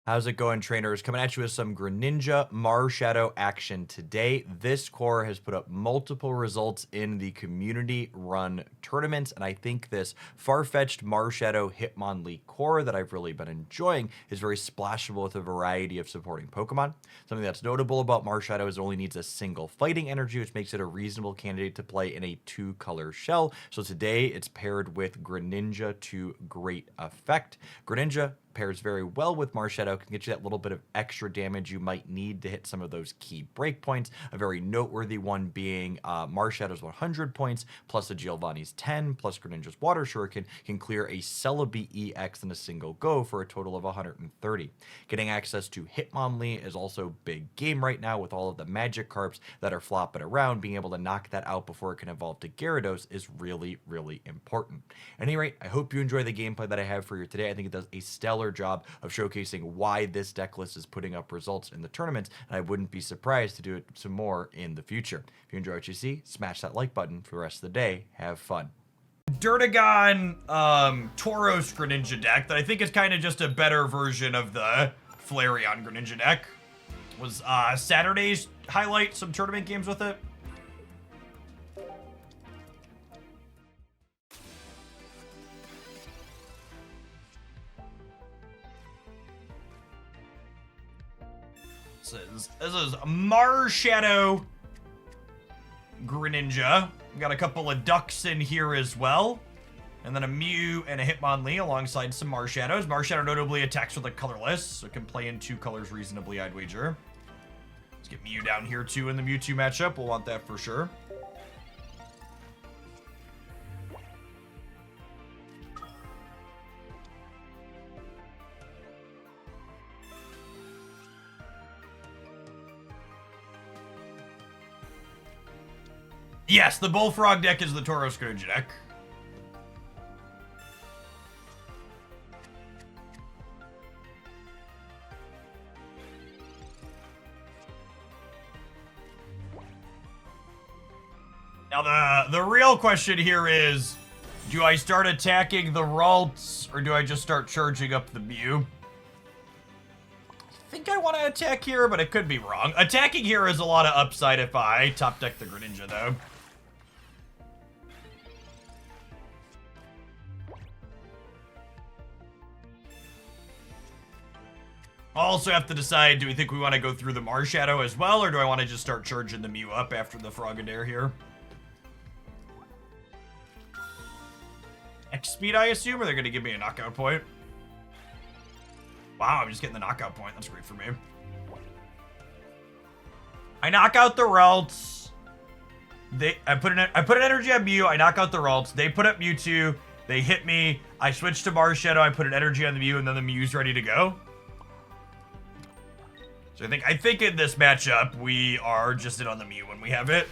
How's it going, trainers? Coming at you with some Greninja Marshadow action today. This core has put up multiple results in the community-run tournaments, and I think this far-fetched Marshadow Hitmonlee core that I've really been enjoying is very splashable with a variety of supporting Pokemon. Something that's notable about Marshadow is it only needs a single fighting energy, which makes it a reasonable candidate to play in a two-color shell. So today, it's paired with Greninja to great effect. Greninja pairs very well with Marshadow, can get you that little bit of extra damage you might need to hit some of those key breakpoints. A very noteworthy one being Marshadow's 100 points, plus the Giovanni's 10, plus Greninja's Water Shuriken can clear a Celebi EX in a single go for a total of 130. Getting access to Hitmonlee is also big game right now with all of the Magikarps that are flopping around. Being able to knock that out before it can evolve to Gyarados is really, really important. At any rate, I hope you enjoy the gameplay that I have for you today. I think it does a stellar job of showcasing why this deck list is putting up results in the tournaments, and I wouldn't be surprised to do it some more in the future. If you enjoy what you see, smash that like button for the rest of the day. Have fun. Durdagon Tauros Greninja deck that I think is kind of just a better version of the Flareon Greninja deck. Was Saturday's highlight some tournament games with it? This is Marshadow Greninja. We got a couple of ducks in here as well. And then a Mew and a Hitmonlee alongside some Marshadows. Marshadow notably attacks with a colorless, so it can play in two colors reasonably, I'd wager. Let's get Mew down here too in the Mewtwo matchup. We'll want that for sure. Yes, the Bullfrog deck is the Tauros Greninja deck. Now the real question here is, do I start attacking the Ralts or do I just start charging up the Mew? I think I want to attack here, but it could be wrong. Attacking here is a lot of upside if I top deck the Greninja though. I'll also have to decide, do we think we want to go through the Marshadow as well, or do I want to just start charging the Mew up after the Frogadair here? X speed, I assume, or they're going to give me a knockout point? Wow, I'm just getting the knockout point. That's great for me. I knock out the Ralts. I put an energy on Mew. I knock out the Ralts. They put up Mewtwo. They hit me. I switch to Marshadow. I put an energy on the Mew, and then the Mew's ready to go. So I think in this matchup, we are just in on the Mew when we have it.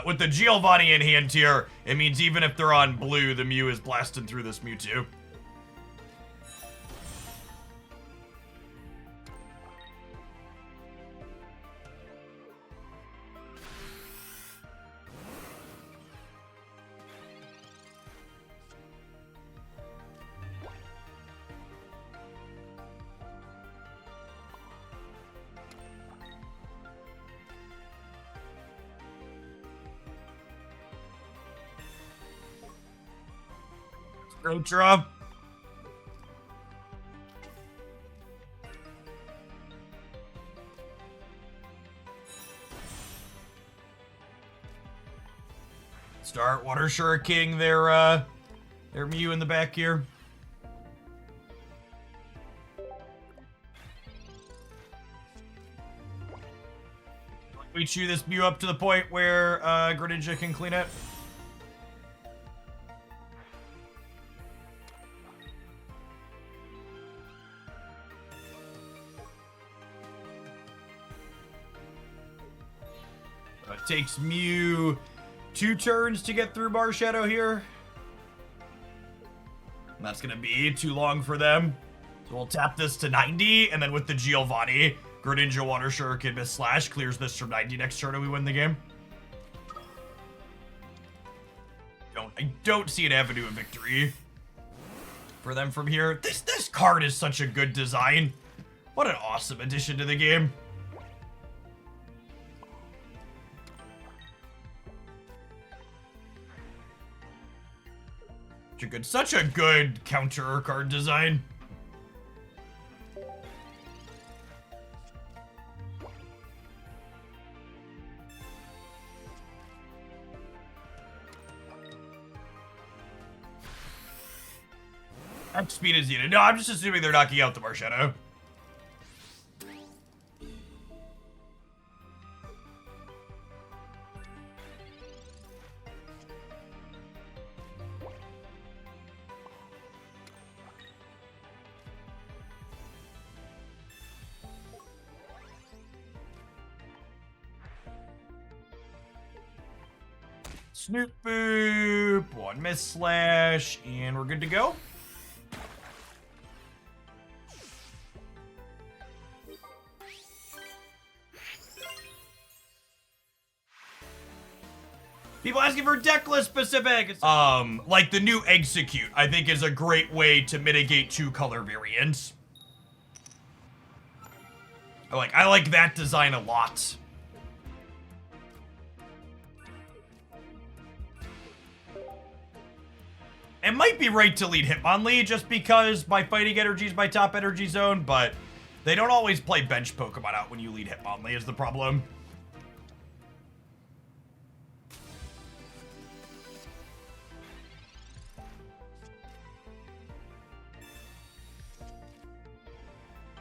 With the Giovanni in hand here, it means even if they're on blue, the Mew is blasting through this Mewtwo. Great draw. Start Water Shuriken their Mew in the back here. We chew this Mew up to the point where Greninja can clean it. It takes Mew 2 turns to get through Marshadow here. That's going to be too long for them. So we'll tap this to 90, and then with the Giovanni, Greninja Water Shuriken Miss Slash clears this from 90 next turn and we win the game. I don't see an avenue of victory for them from here. This card is such a good design. What an awesome addition to the game. Such a good counter card design. X speed is needed. No, I'm just assuming they're knocking out the Marshadow. Snoop boop, one miss slash, and we're good to go. People asking for deck list specific. Like the new Exeggutor, I think is a great way to mitigate 2 color variants. I like that design a lot. It might be right to lead Hitmonlee just because my fighting energy is my top energy zone, but they don't always play bench Pokemon out when you lead Hitmonlee is the problem.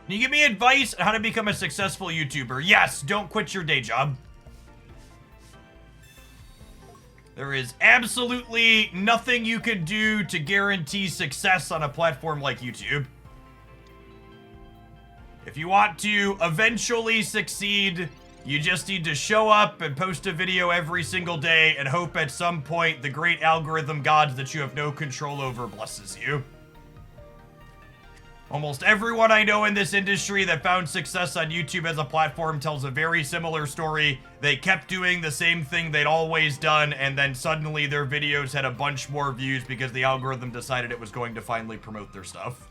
Can you give me advice on how to become a successful YouTuber? Yes, don't quit your day job. There is absolutely nothing you can do to guarantee success on a platform like YouTube. If you want to eventually succeed, you just need to show up and post a video every single day and hope at some point the great algorithm gods that you have no control over blesses you. Almost everyone I know in this industry that found success on YouTube as a platform tells a very similar story. They kept doing the same thing they'd always done, and then suddenly their videos had a bunch more views because the algorithm decided it was going to finally promote their stuff.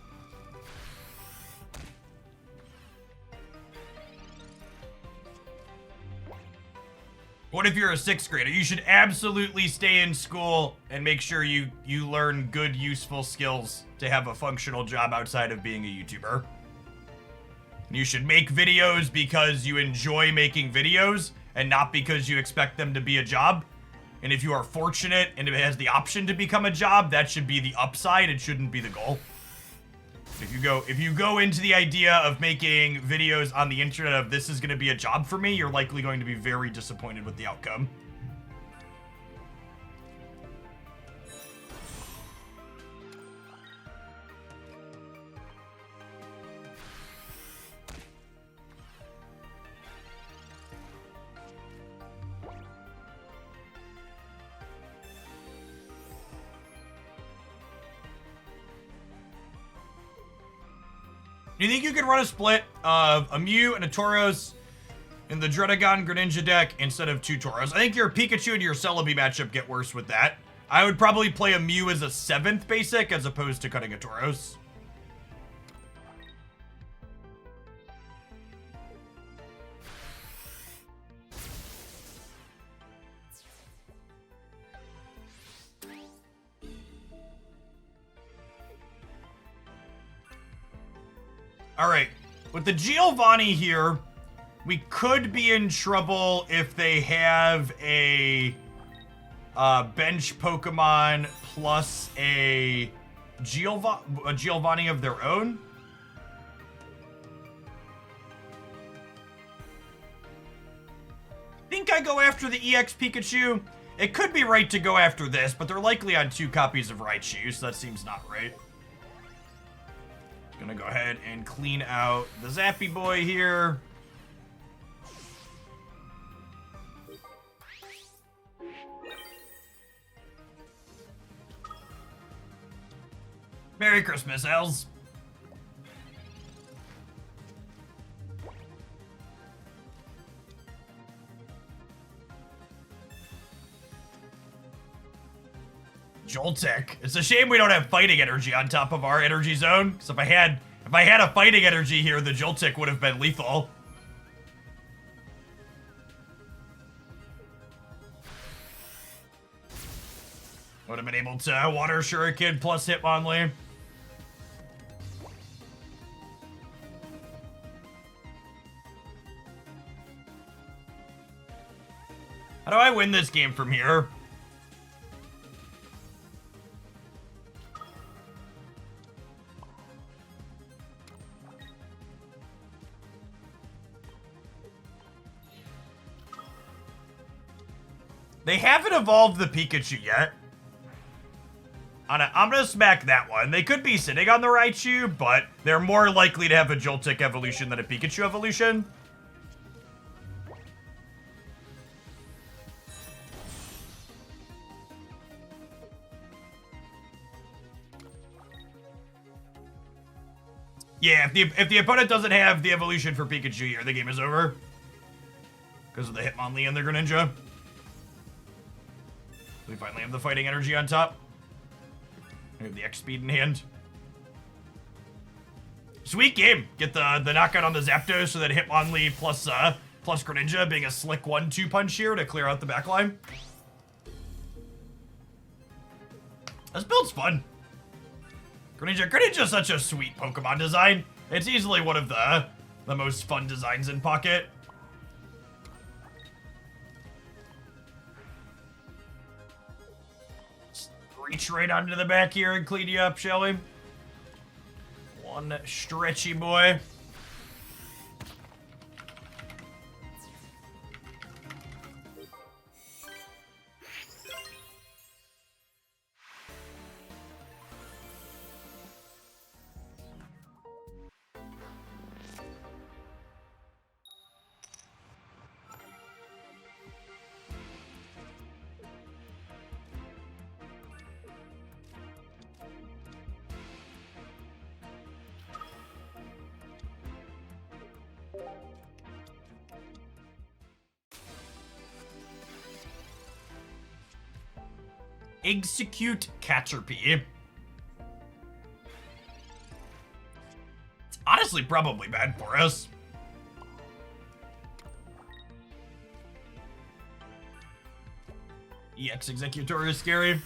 What if you're a 6th grader? You should absolutely stay in school and make sure you learn good, useful skills to have a functional job outside of being a YouTuber. You should make videos because you enjoy making videos and not because you expect them to be a job. And if you are fortunate and it has the option to become a job, that should be the upside. It shouldn't be the goal. If you go into the idea of making videos on the internet of this is going to be a job for me, you're likely going to be very disappointed with the outcome. Do you think you could run a split of a Mew and a Tauros in the Dredagon Greninja deck instead of 2 Tauros? I think your Pikachu and your Celebi matchup get worse with that. I would probably play a Mew as a 7th basic as opposed to cutting a Tauros. All right, with the Giovanni here, we could be in trouble if they have a bench Pokemon plus a Giovanni of their own. I think I go after the EX Pikachu. It could be right to go after this, but they're likely on 2 copies of Raichu, so that seems not right. Gonna go ahead and clean out the Zappy Boy here. Merry Christmas, Els. Joltek. It's a shame we don't have fighting energy on top of our energy zone. Because if I had a fighting energy here, the Joltek would have been lethal. Would have been able to Water Shuriken plus Hitmonlee. How do I win this game from here? They haven't evolved the Pikachu yet. I'm gonna smack that one. They could be sitting on the Raichu, but they're more likely to have a Joltik evolution than a Pikachu evolution. Yeah, if the opponent doesn't have the evolution for Pikachu here, the game is over. Because of the Hitmonlee and the Greninja. We finally have the fighting energy on top. We have the X speed in hand. Sweet game. Get the knockout on the Zapdos so that Hitmonlee plus Greninja being a slick 1-2 punch here to clear out the backline. This build's fun. Greninja's such a sweet Pokemon design. It's easily one of the most fun designs in Pocket. Reach right onto the back here and clean you up, shall we? One stretchy boy. Execute Caterpie. It's honestly probably bad for us. Exeggutor is scary.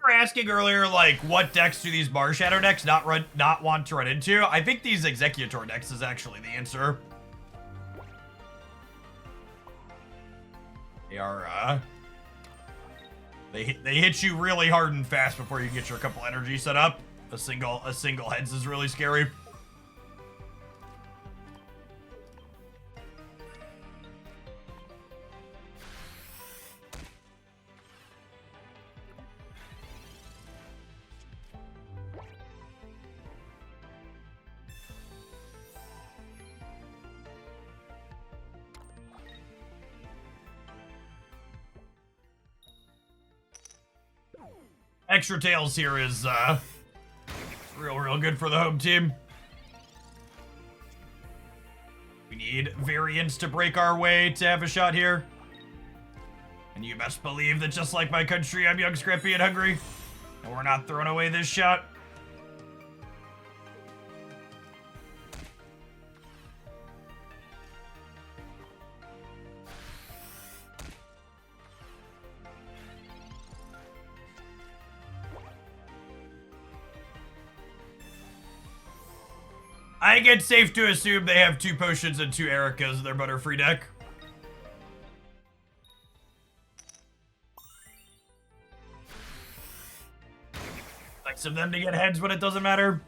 Asking earlier, like, what decks do these Marshadow decks not want to run into? I think these Exeggutor decks is actually the answer. They are, they hit you really hard and fast before you get your couple energy set up. A single heads is really scary. Extra Tails here is real good for the home team. We need variants to break our way to have a shot here. And you best believe that just like my country, I'm young, scrappy, and hungry. And we're not throwing away this shot. I think it's safe to assume they have 2 potions and 2 Ericas in their Butterfree deck. Like some of them to get heads when it doesn't matter.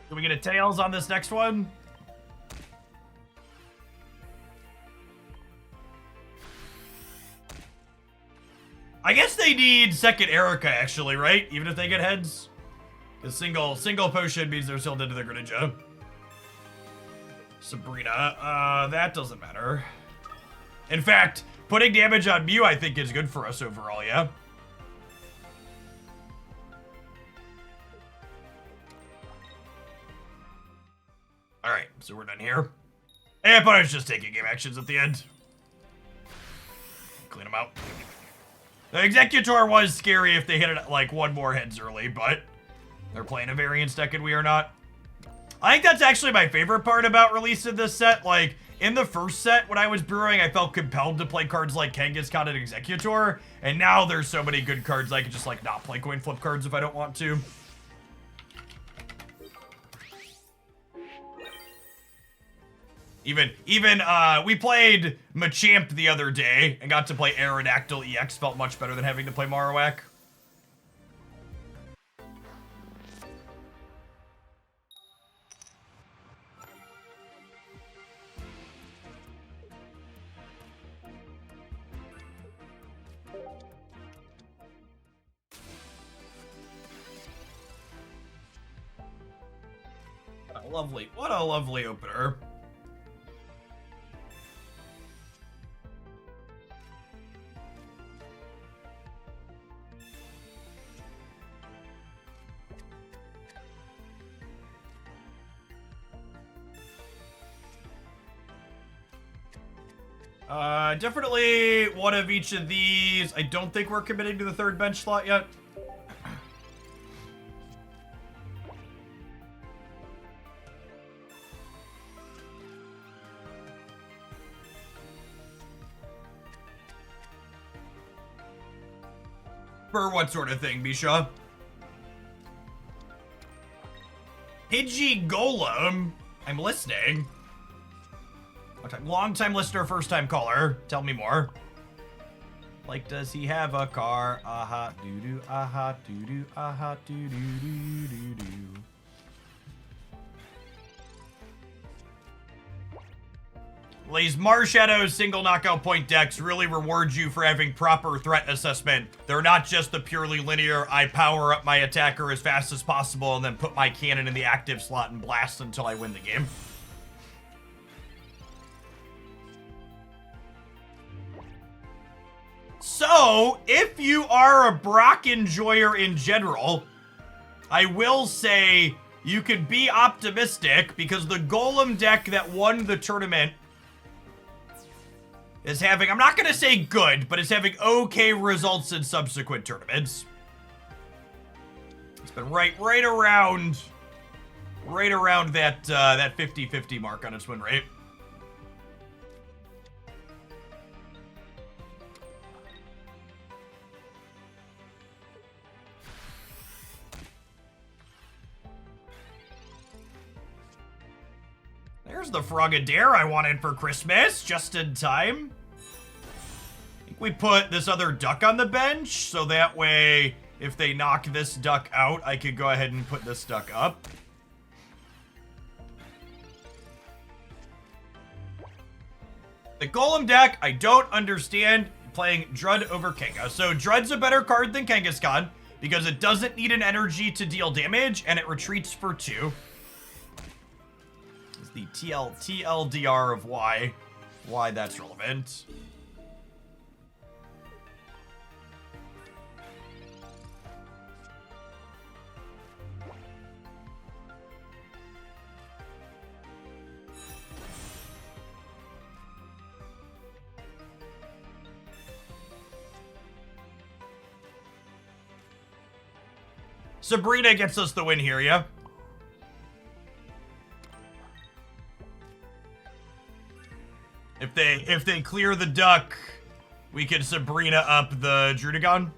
Do we get a Tails on this next one? I guess they need second Erica, actually, right? Even if they get heads? The single potion means they're still dead to their Greninja. Sabrina, that doesn't matter. In fact, putting damage on Mew, I think, is good for us overall, yeah? Alright, so we're done here. And I was just taking game actions at the end. Clean them out. The Exeggutor was scary if they hit it like one more heads early, but they're playing a variance deck and we are not. I think that's actually my favorite part about releasing this set. Like, in the first set, when I was brewing, I felt compelled to play cards like Kangaskhan and Exeggutor, and now there's so many good cards I can just, like, not play coin flip cards if I don't want to. Even, we played Machamp the other day and got to play Aerodactyl EX. Felt much better than having to play Marowak. What a lovely opener. Definitely one of each of these. I don't think we're committing to the third bench slot yet. For what sort of thing, Bisha? Pidgey Golem? I'm listening. Long time listener, first time caller. Tell me more. Like, does he have a car? Aha, doo-doo, aha, doo-doo, aha, doo-doo-doo-doo-doo. These Marshadow single knockout point decks really reward you for having proper threat assessment. They're not just the purely linear, I power up my attacker as fast as possible and then put my cannon in the active slot and blast until I win the game. So, if you are a Brock enjoyer in general, I will say you could be optimistic because the Golem deck that won the tournament is having, I'm not going to say good, but it's having okay results in subsequent tournaments. It's been right around that 50-50 mark on its win rate. There's the Frogadier I wanted for Christmas, just in time. I think we put this other duck on the bench, so that way, if they knock this duck out, I could go ahead and put this duck up. The Golem deck, I don't understand playing Drud over Kanga. So Drud's a better card than Kangaskhan, because it doesn't need an energy to deal damage, and it retreats for 2. The TLDR of why that's relevant. Sabrina gets us the win here, yeah? If they clear the duck, we can Sabrina up the Drudagon.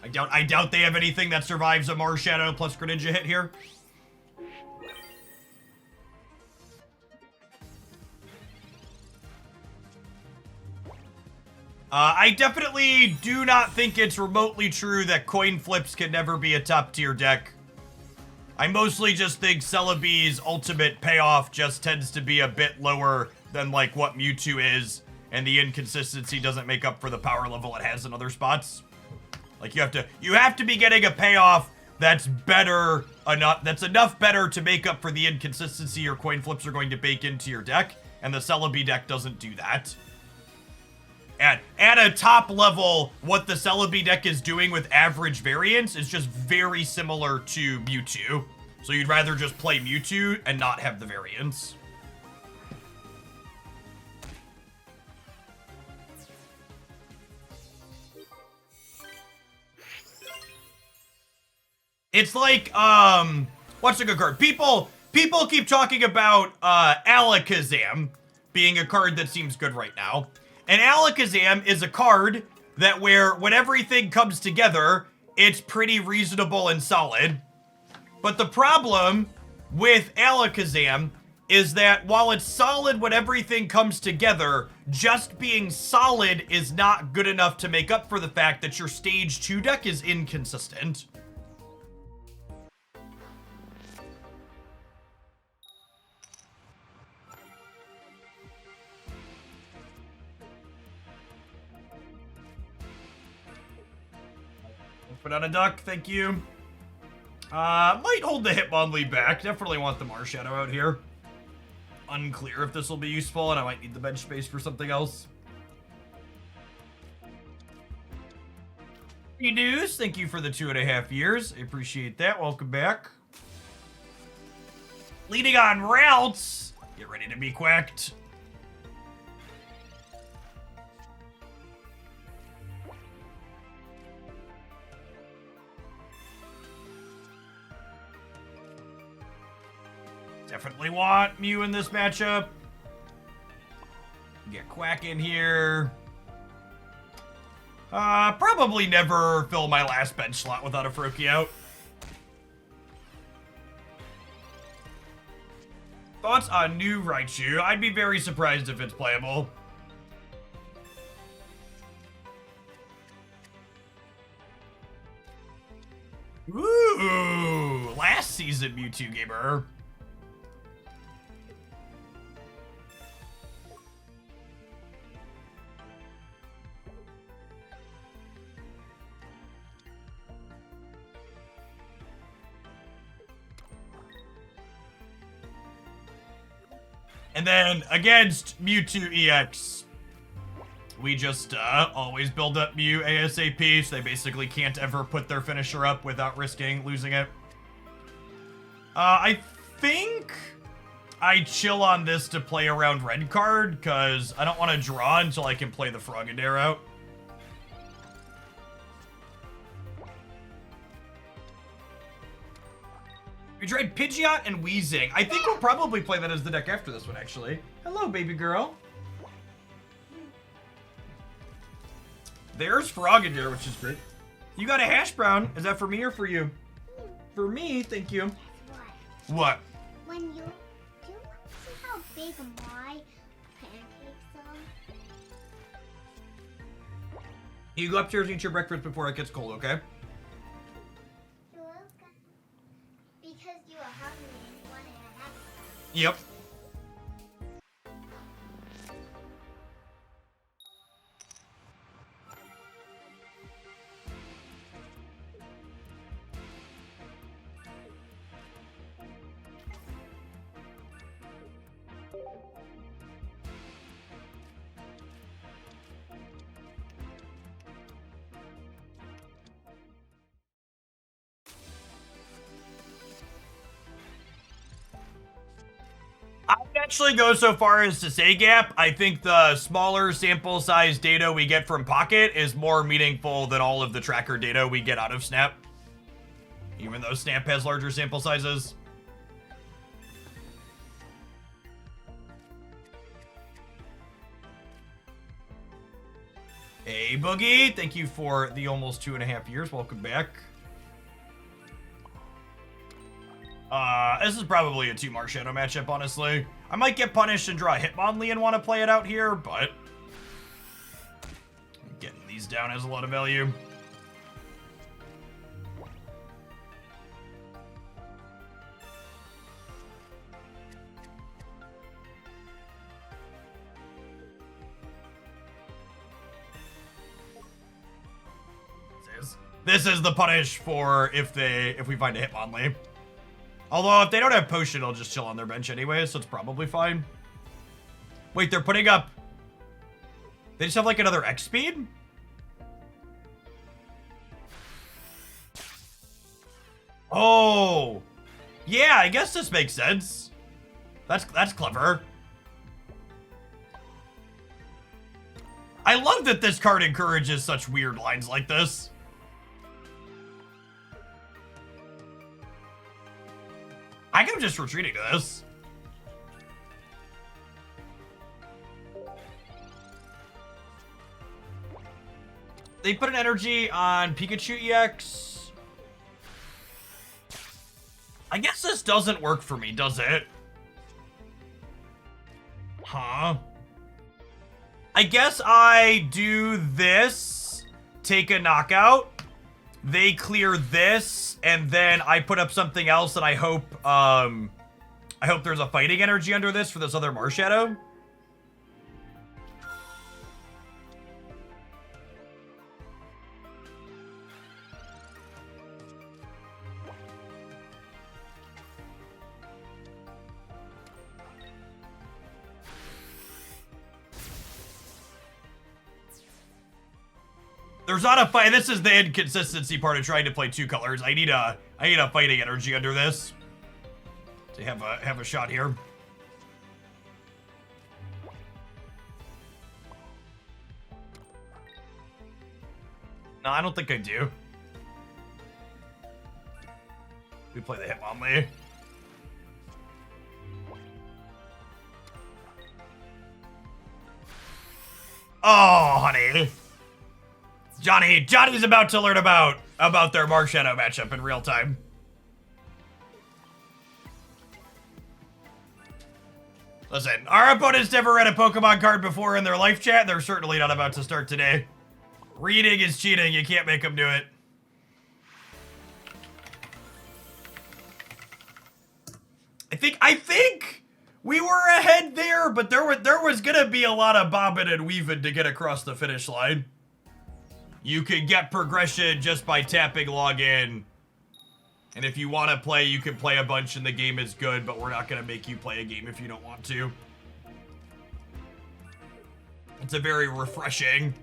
I doubt they have anything that survives a Marshadow plus Greninja hit here. I definitely do not think it's remotely true that coin flips can never be a top tier deck. I mostly just think Celebi's ultimate payoff just tends to be a bit lower than like what Mewtwo is, and the inconsistency doesn't make up for the power level it has in other spots. Like you have to be getting a payoff that's enough better to make up for the inconsistency your coin flips are going to bake into your deck, and the Celebi deck doesn't do that. At a top level, what the Celebi deck is doing with average variance is just very similar to Mewtwo. So you'd rather just play Mewtwo and not have the variance. It's like, what's a good card? People keep talking about Alakazam being a card that seems good right now. And Alakazam is a card that when everything comes together, it's pretty reasonable and solid. But the problem with Alakazam is that while it's solid when everything comes together, just being solid is not good enough to make up for the fact that your stage 2 deck is inconsistent. Put on a duck, thank you. Might hold the Hitmonlee back. Definitely want the Marshadow out here. Unclear if this will be useful, and I might need the bench space for something else. Reduce, thank you for the 2.5 years. I appreciate that. Welcome back. Leading on routes. Get ready to be quacked. Definitely want Mew in this matchup. Get Quack in here. Probably never fill my last bench slot without a Froakie out. Thoughts on new Raichu? I'd be very surprised if it's playable. Ooh, last season Mewtwo gamer. And then against Mewtwo EX, we just always build up Mew ASAP, so they basically can't ever put their finisher up without risking losing it. I think I chill on this to play around red card, because I don't want to draw until I can play the Frogadier out. We tried Pidgeot and Weezing. I think we'll probably play that as the deck after this one, actually. Hello, baby girl. There's Frogadier, which is great. You got a hash brown. Is that for me or for you? For me, thank you. What? When you do you want to see how big my pancakes are? You go upstairs and eat your breakfast before it gets cold, okay? Because you are hungry and you wanted to have some. Yep. I'd actually go so far as to say, Gap, I think the smaller sample size data we get from Pocket is more meaningful than all of the tracker data we get out of Snap. Even though Snap has larger sample sizes. Hey, Boogie, thank you for the almost 2.5 years. Welcome back. This is probably a 2 Marshadow matchup, honestly. I might get punished and draw a Hitmonlee and want to play it out here, but getting these down has a lot of value. This is the punish for if we find a Hitmonlee. Although if they don't have potion, it'll just chill on their bench anyway, so it's probably fine. Wait, they're putting up... They just have like another X speed? Oh. Yeah, I guess this makes sense. That's clever. I love that this card encourages such weird lines like this. I could have just retreated to this. They put an energy on Pikachu EX. I guess this doesn't work for me, does it? Huh? I guess I do this, take a knockout, they clear this, and then I put up something else and I hope there's a fighting energy under this for this other Marshadow. There's not a fight. This is the inconsistency part of trying to play two colors. I need a fighting energy under this to have a shot here. No, I don't think I do. We play the Hitmonlee. Oh, honey. Johnny's about to learn about their Marshadow matchup in real time. Listen, our opponents never read a Pokemon card before in their life chat. They're certainly not about to start today. Reading is cheating. You can't make them do it. I think we were ahead there, but there was gonna be a lot of bobbing and weaving to get across the finish line. You can get progression just by tapping login. And if you want to play, you can play a bunch and the game is good, but we're not going to make you play a game if you don't want to. It's a very refreshing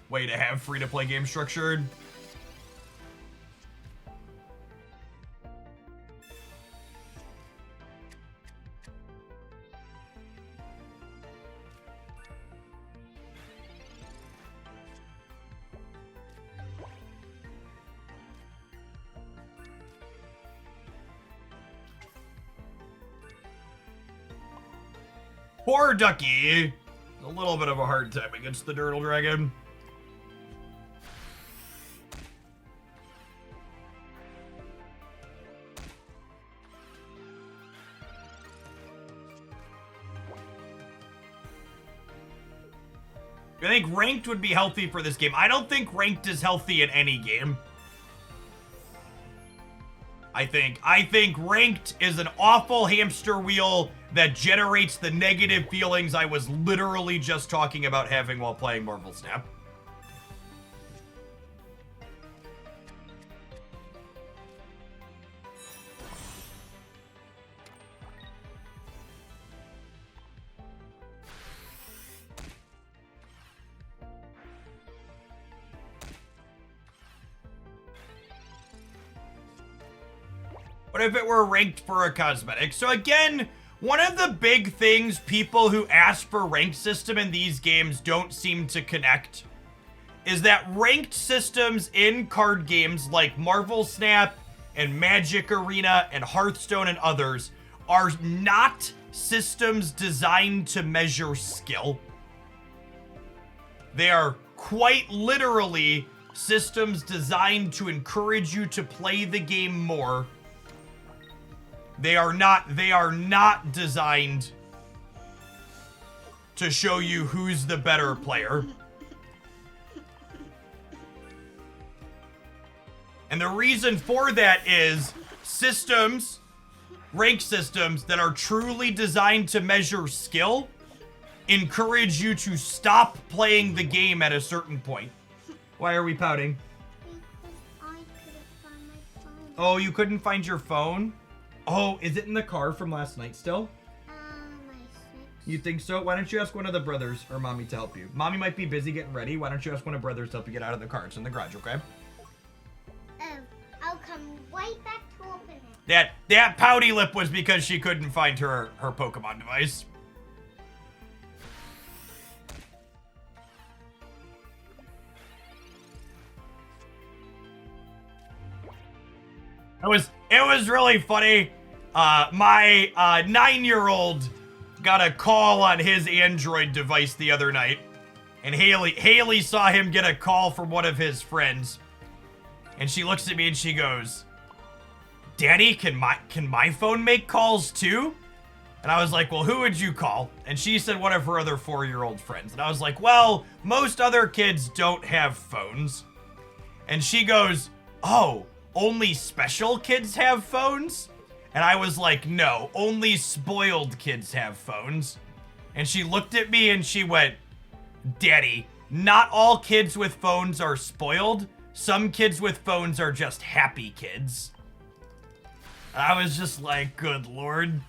way to have free-to-play games structured. Poor Ducky. A little bit of a hard time against the Dirtle Dragon. I think ranked would be healthy for this game. I don't think ranked is healthy in any game. I think ranked is an awful hamster wheel that generates the negative feelings I was literally just talking about having while playing Marvel Snap. What if it were ranked for a cosmetic? So again, one of the big things people who ask for ranked system in these games don't seem to connect is that ranked systems in card games like Marvel Snap and Magic Arena and Hearthstone and others are not systems designed to measure skill. They are quite literally systems designed to encourage you to play the game more. They are not designed to show you who's the better player. And the reason for that is systems, rank systems that are truly designed to measure skill encourage you to stop playing the game at a certain point. Why are we pouting? Oh, you couldn't find your phone? Oh, is it in the car from last night still? I think. You think so? Why don't you ask one of the brothers or mommy to help you? Mommy might be busy getting ready. Why don't you ask one of the brothers to help you get out of the car? It's in the garage, okay? I'll come right back to open it. That pouty lip was because she couldn't find her Pokemon device. It was really funny. My 9-year-old got a call on his Android device the other night, and Haley saw him get a call from one of his friends, and she looks at me and she goes, "Daddy, can my phone make calls too?" And I was like, "Well, who would you call?" And she said one of her other 4-year-old friends, and I was like, "Well, most other kids don't have phones." And she goes, "Oh, only special kids have phones?" And I was like, "No, only spoiled kids have phones." And she looked at me and she went, "Daddy, not all kids with phones are spoiled. Some kids with phones are just happy kids." And I was just like, good lord.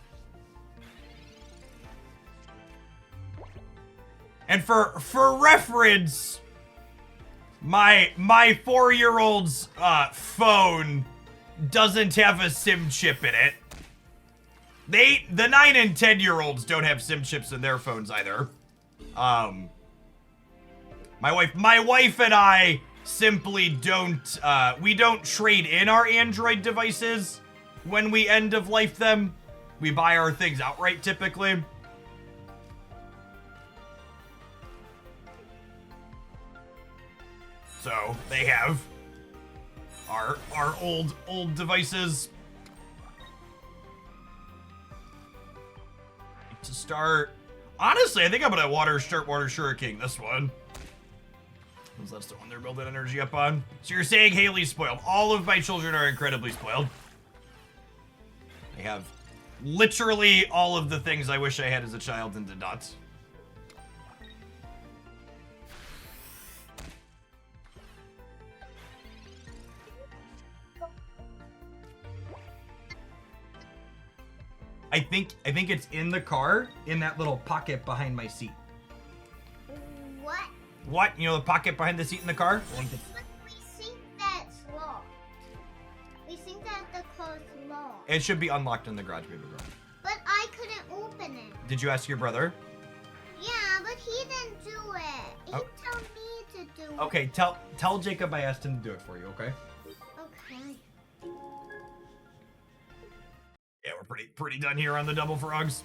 And for reference, my 4-year-old's phone doesn't have a SIM chip in it. The 9 and 10-year-olds don't have SIM chips in their phones either. My wife and I simply don't we don't trade in our Android devices when we end of life them. We buy our things outright typically. So they have our old devices. To start, honestly, I think I'm gonna start Water Shuriken this one. Because that's the one they're building energy up on. So you're saying Haley's spoiled. All of my children are incredibly spoiled. They have literally all of the things I wish I had as a child and did not. I think it's in the car, in that little pocket behind my seat. What? What? You know the pocket behind the seat in the car? But we think that's locked. We think that the car's locked. It should be unlocked in the garage, baby girl. But I couldn't open it. Did you ask your brother? Yeah, but he didn't do it. He told me to do it. Okay, tell Jacob I asked him to do it for you, okay? Okay. Yeah, we're pretty done here on the double frogs.